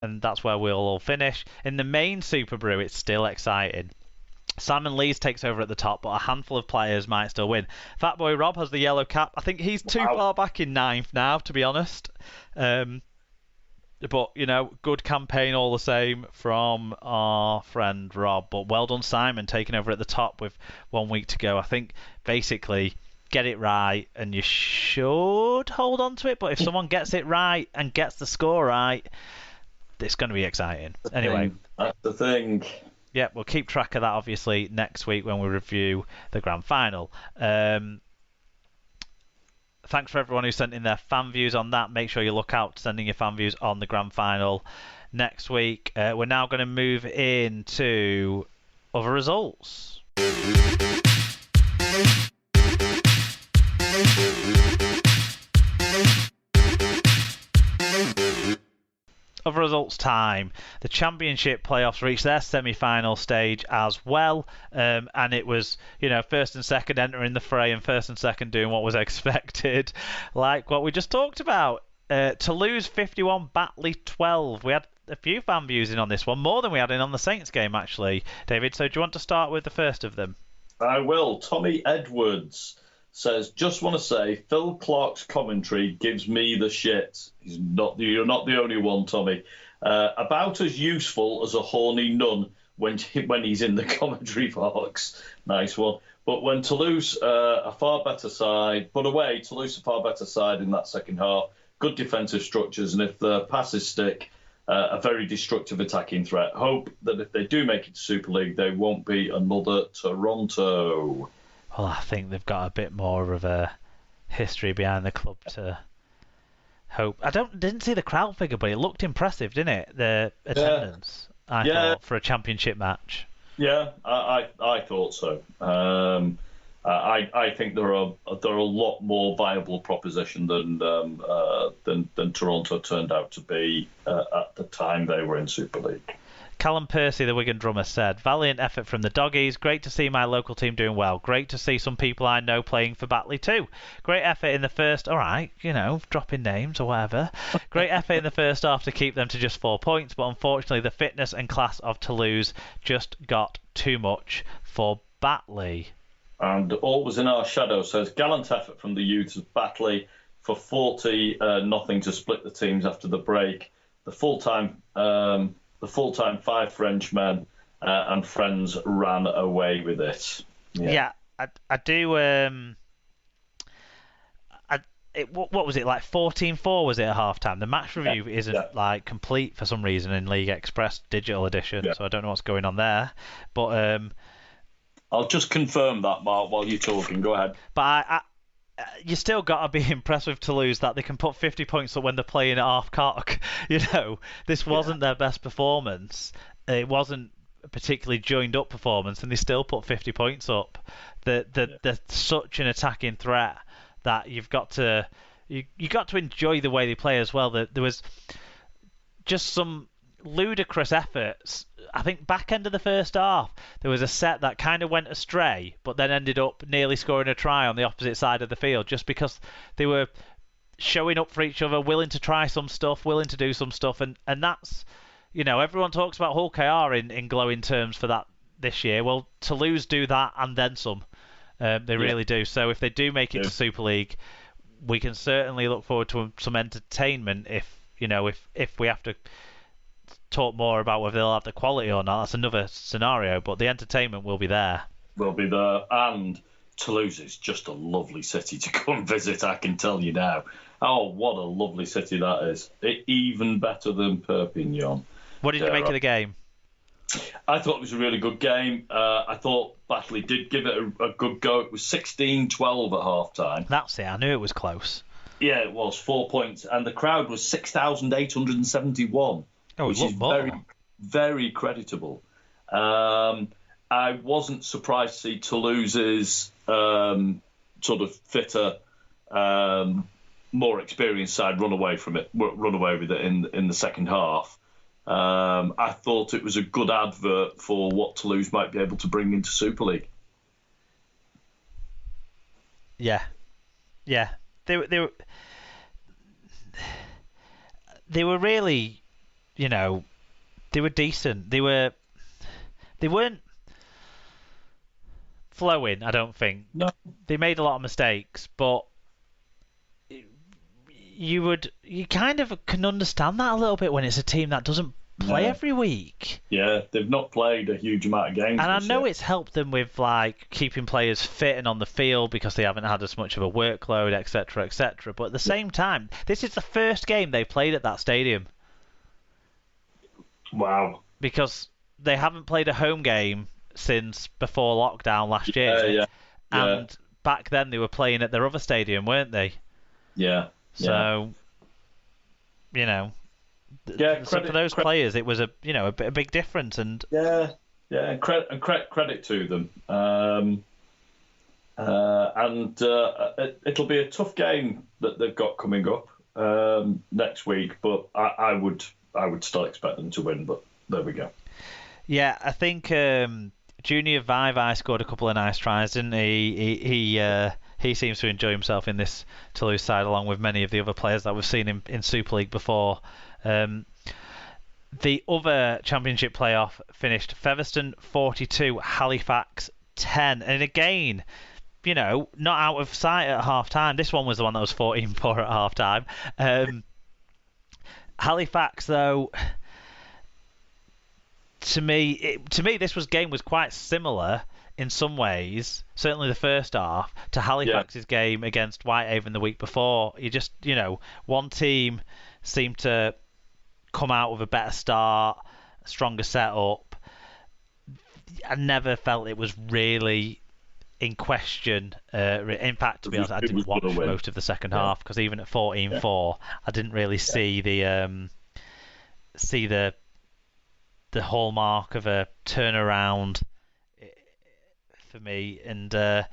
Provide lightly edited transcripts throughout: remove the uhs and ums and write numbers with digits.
and that's where we'll all finish. In the main Super Brew, it's still exciting. Simon Lees takes over at the top, but a handful of players might still win. Fatboy Rob has the yellow cap. I think he's too far back in ninth now, to be honest. But, good campaign all the same from our friend Rob. But well done, Simon, taking over at the top with 1 week to go. I think, basically, get it right, and you should hold on to it. But if someone gets it right and gets the score right, it's going to be exciting. Anyway. That's the thing. Yeah, we'll keep track of that, obviously, next week when we review the grand final. Thanks for everyone who sent in their fan views on that. Make sure you look out sending your fan views on the grand final next week. We're now going to move into other results. Other results time. The championship playoffs reached their semi-final stage as well, and it was, first and second entering the fray, and first and second doing what was expected, like what we just talked about. Toulouse 51, Batley 12. We had a few fan views in on this one, more than we had in on the Saints game, actually, David. So do you want to start with the first of them? I will. Tommy Edwards says, just want to say, Phil Clark's commentary gives me the shit. You're not the only one, Tommy. About as useful as a horny nun when he's in the commentary box. Nice one. But when Toulouse a far better side, but away, Toulouse a far better side in that second half. Good defensive structures, and if the passes stick, a very destructive attacking threat. Hope that if they do make it to Super League, they won't be another Toronto. Well, I think they've got a bit more of a history behind the club to hope. Didn't see the crowd figure, but it looked impressive, didn't it? The attendance, I thought, for a championship match. Yeah, I thought so. I think they're a lot more viable proposition than Toronto turned out to be at the time they were in Super League. Callum Percy, the Wigan drummer, said, valiant effort from the Doggies. Great to see my local team doing well. Great to see some people I know playing for Batley too. Great effort in the first... All right, dropping names or whatever. Great effort in the first half to keep them to just 4 points, but unfortunately the fitness and class of Toulouse just got too much for Batley. And All Was in Our Shadow says, gallant effort from the youths of Batley for 40-0 to split the teams after the break. The full-time 5 Frenchmen and friends ran away with it. Yeah, I do. What was it, like 14-4 was it at half-time? The match review isn't complete for some reason in League Express Digital Edition, so I don't know what's going on there. But I'll just confirm that, Mark, while you're talking. Go ahead. But you still got to be impressed with Toulouse that they can put 50 points up when they're playing at half-cock. This wasn't their best performance. It wasn't a particularly joined-up performance, and they still put 50 points up. They're such an attacking threat that you've got to enjoy the way they play as well. There was just some ludicrous efforts. I think back end of the first half, there was a set that kind of went astray, but then ended up nearly scoring a try on the opposite side of the field, just because they were showing up for each other, willing to try some stuff, willing to do some stuff, and that's, everyone talks about Hull KR in glowing terms for that this year. Well, Toulouse do that and then some. They really do. So if they do make it to Super League, we can certainly look forward to some entertainment. If we have to talk more about whether they'll have the quality or not, that's another scenario, but the entertainment will be there. Will be there, and Toulouse is just a lovely city to go and visit, I can tell you now. Oh, what a lovely city that is. Even better than Perpignan. What did you make of the game? I thought it was a really good game. I thought Batley did give it a good go. It was 16-12 at half-time. That's it, I knew it was close. Yeah, it was, 4 points, and the crowd was 6,871. Which is very, very creditable. I wasn't surprised to see Toulouse's sort of fitter, more experienced side run away with it in the second half. I thought it was a good advert for what Toulouse might be able to bring into Super League. Yeah. They were really... they were decent. They weren't flowing, I don't think. No. They made a lot of mistakes, but you kind of can understand that a little bit when it's a team that doesn't play every week. Yeah, they've not played a huge amount of games. And I know it's helped them with keeping players fit and on the field because they haven't had as much of a workload, etc., etc. But at the same time, this is the first game they played at that stadium. Wow. Because they haven't played a home game since before lockdown last year. And back then they were playing at their other stadium, weren't they? Yeah. So, for those players, it was a big difference. And credit to them. It'll be a tough game that they've got coming up next week, but I would still expect them to win. But there we go. Yeah, I think Junior Vivai scored a couple of nice tries, didn't he? He seems to enjoy himself in this Toulouse side, along with many of the other players that we've seen in Super League before. The other Championship playoff finished Featherstone 42, Halifax 10. And again, not out of sight at half-time. This one was the one that was 14-4 at half-time. Halifax, though, to me, this game was quite similar in some ways, certainly the first half, to Halifax's game against Whitehaven the week before. You just, one team seemed to come out with a better start, a stronger setup. I never felt it was really in question. In fact, to be honest, I didn't watch most of the second half because even at 14-4, I didn't really see the hallmark of a turnaround for me. And Fev,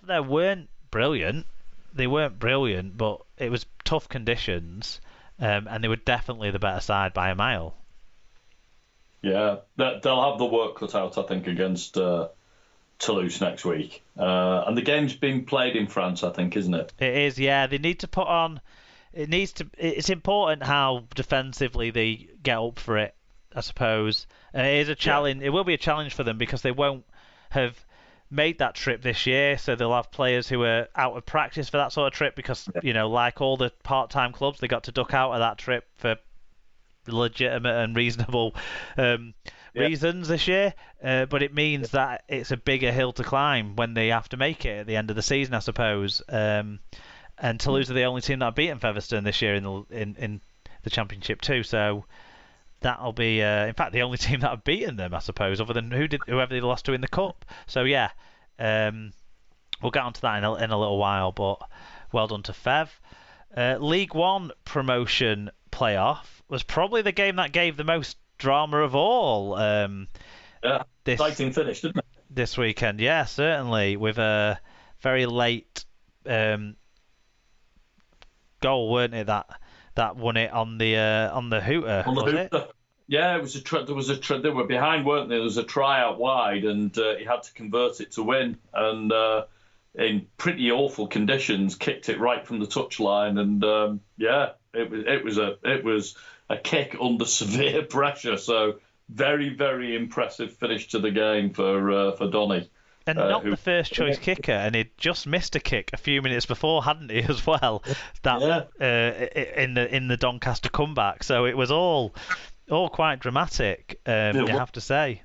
they weren't brilliant. But it was tough conditions, and they were definitely the better side by a mile. Yeah, they'll have the work cut out, I think, against Toulouse next week. And the game's being played in France, I think, isn't it? It is, yeah. They need to put on. It's important how defensively they get up for it, I suppose. And it is a challenge. It will be a challenge for them because they won't have made that trip this year, so they'll have players who are out of practice for that sort of trip because, like all the part-time clubs, they got to duck out of that trip for legitimate and reasonable reasons this year. But it means that it's a bigger hill to climb when they have to make it at the end of the season, I suppose. And Toulouse are the only team that have beaten Featherstone this year in the Championship too, so that'll be, in fact, the only team that have beaten them, I suppose, other than whoever they lost to in the Cup. So, we'll get onto that in a little while, but well done to Fev. League One promotion playoff was probably the game that gave the most drama of all. Exciting finish, didn't it? This weekend, yeah, certainly, with a very late goal, weren't it, that won it on the hooter, was it? Yeah, it was they were behind, weren't they? There was a try out wide, and he had to convert it to win. And in pretty awful conditions, kicked it right from the touchline. And it was a kick under severe pressure. So very, very impressive finish to the game for Donny. And not the first choice kicker, and he'd just missed a kick a few minutes before, hadn't he, as well? In the Doncaster comeback. So it was all quite dramatic, you have to say.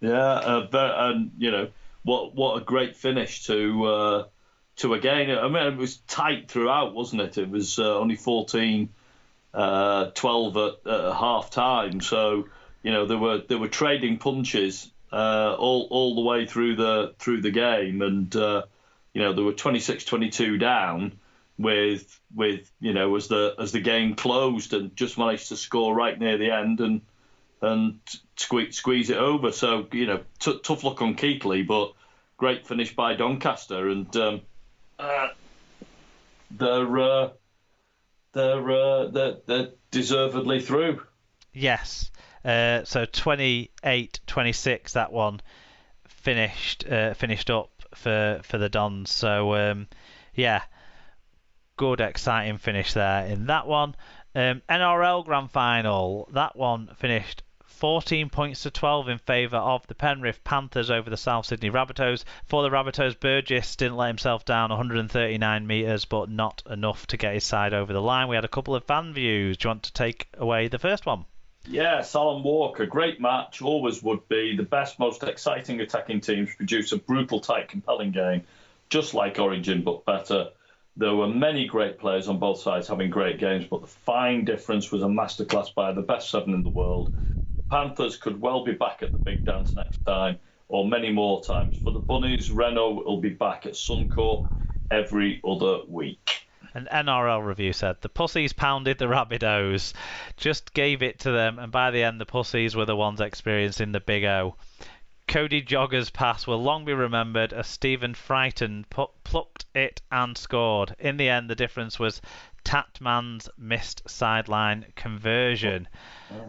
Yeah, and what a great finish to a game. I mean, it was tight throughout, wasn't it? It was only 14-12 at half time. So they were trading punches all the way through the game, and they were 26-22 down with as the game closed, and just managed to score right near the end and squeeze it over. So tough luck on Keighley, but great finish by Doncaster, and they're deservedly through. Yes. So 28-26, that one finished up for the Dons. So good, exciting finish there in that one. NRL Grand Final, that one finished 14 points to 12 in favour of the Penrith Panthers over the South Sydney Rabbitohs. For the Rabbitohs, Burgess didn't let himself down 139 metres, but not enough to get his side over the line. We had a couple of fan views. Do you want to take away the first one? Yes, Alan Walker, great match, always would be. The best, most exciting attacking teams produce a brutal, tight, compelling game, just like Origin, but better. There were many great players on both sides having great games, but the fine difference was a masterclass by the best 7 in the world. The Panthers could well be back at the big dance next time, or many more times. For the Bunnies, Renault will be back at Suncorp every other week. An NRL review said, the Pussies pounded the Rabbitohs, just gave it to them, and by the end the Pussies were the ones experiencing the Big O. Cody Jogger's pass will long be remembered as Stephen Frighten plucked it and scored. In the end, the difference was Tatman's missed sideline conversion.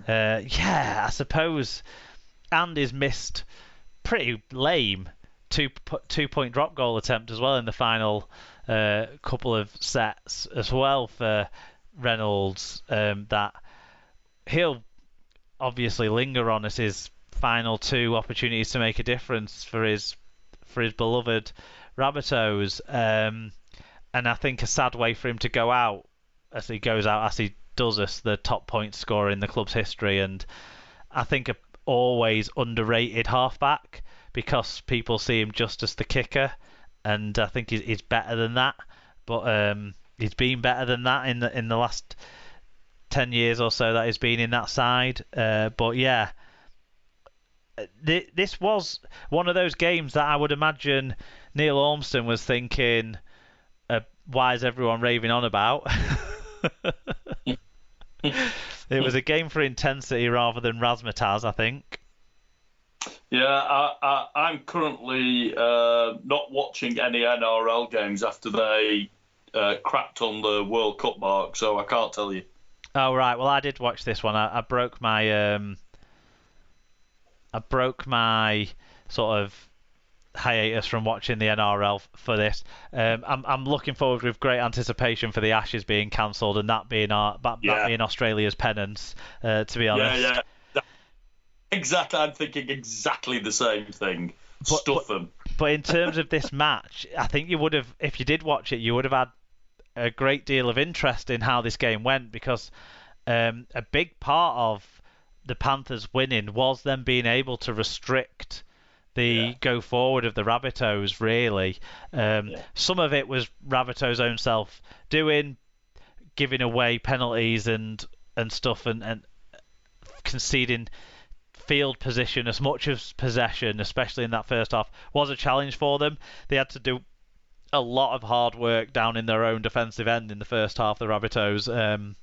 I suppose Andy's missed pretty lame two-point drop goal attempt as well in the final couple of sets as well for Reynolds, that he'll obviously linger on as his final 2 opportunities to make a difference for his beloved Rabbitohs, and I think a sad way for him to go out as he does as the top point scorer in the club's history, and I think a always underrated halfback because people see him just as the kicker, and I think he's better than that, but he's been better than that in the last 10 years or so that he's been in that side, but yeah, this was one of those games that I would imagine Neil Ormston was thinking, why is everyone raving on about? It was a game for intensity rather than razzmatazz, I think. Yeah, I'm currently not watching any NRL games after they cracked on the World Cup mark, so I can't tell you. Oh, right. Well, I did watch this one. I broke my sort of hiatus from watching the NRL for this. I'm looking forward with great anticipation for the Ashes being cancelled and that being being Australia's penance. To be honest. Yeah. Exactly. I'm thinking exactly the same thing. Stuff them. But in terms of this match, I think you would have, if you did watch it, you would have had a great deal of interest in how this game went, because a big part of the Panthers winning was them being able to restrict the go forward of the Rabbitohs, really. Some of it was Rabbitohs' own self doing, giving away penalties and stuff, and conceding field position as much as possession, especially in that first half, was a challenge for them. They had to do a lot of hard work down in their own defensive end in the first half, the Rabbitohs,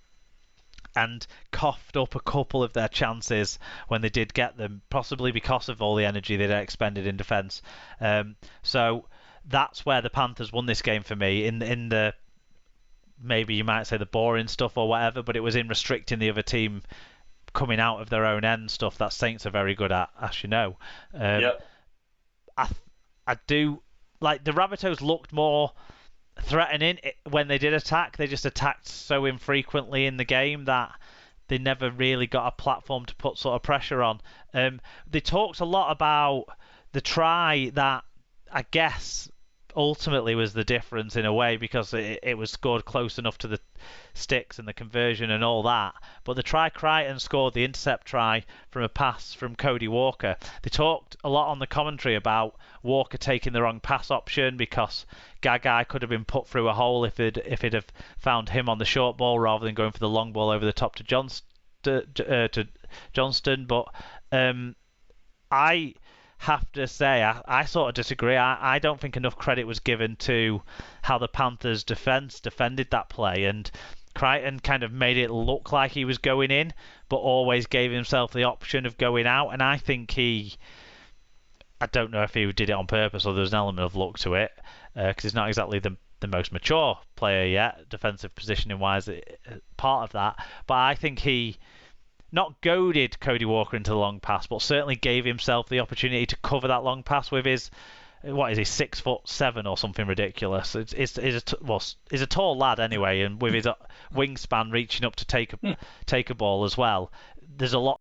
and coughed up a couple of their chances when they did get them, possibly because of all the energy they'd expended in defence. So that's where the Panthers won this game for me, in the, maybe you might say, the boring stuff or whatever, but it was in restricting the other team coming out of their own end, stuff that Saints are very good at, as you know. I do like the Rabbitohs looked more threatening when they did attack. They just attacked so infrequently in the game that they never really got a platform to put sort of pressure on. They talked a lot about the try that I guess ultimately was the difference in a way, because it was scored close enough to the sticks and the conversion and all that. But the try Crichton scored, the intercept try from a pass from Cody Walker, they talked a lot on the commentary about Walker taking the wrong pass option because Gagai could have been put through a hole if it had found him on the short ball rather than going for the long ball over the top to Johnston. But I have to say, I sort of disagree. I don't think enough credit was given to how the Panthers' defence defended that play, and Crichton kind of made it look like he was going in, but always gave himself the option of going out, and I think I don't know if he did it on purpose or there's an element of luck to it, because he's not exactly the most mature player yet, defensive positioning wise, part of that, but I think he not goaded Cody Walker into the long pass, but certainly gave himself the opportunity to cover that long pass with his what is he, 6'7" or something ridiculous? He's a tall lad anyway, and with his wingspan reaching up to take a ball as well, there's a lot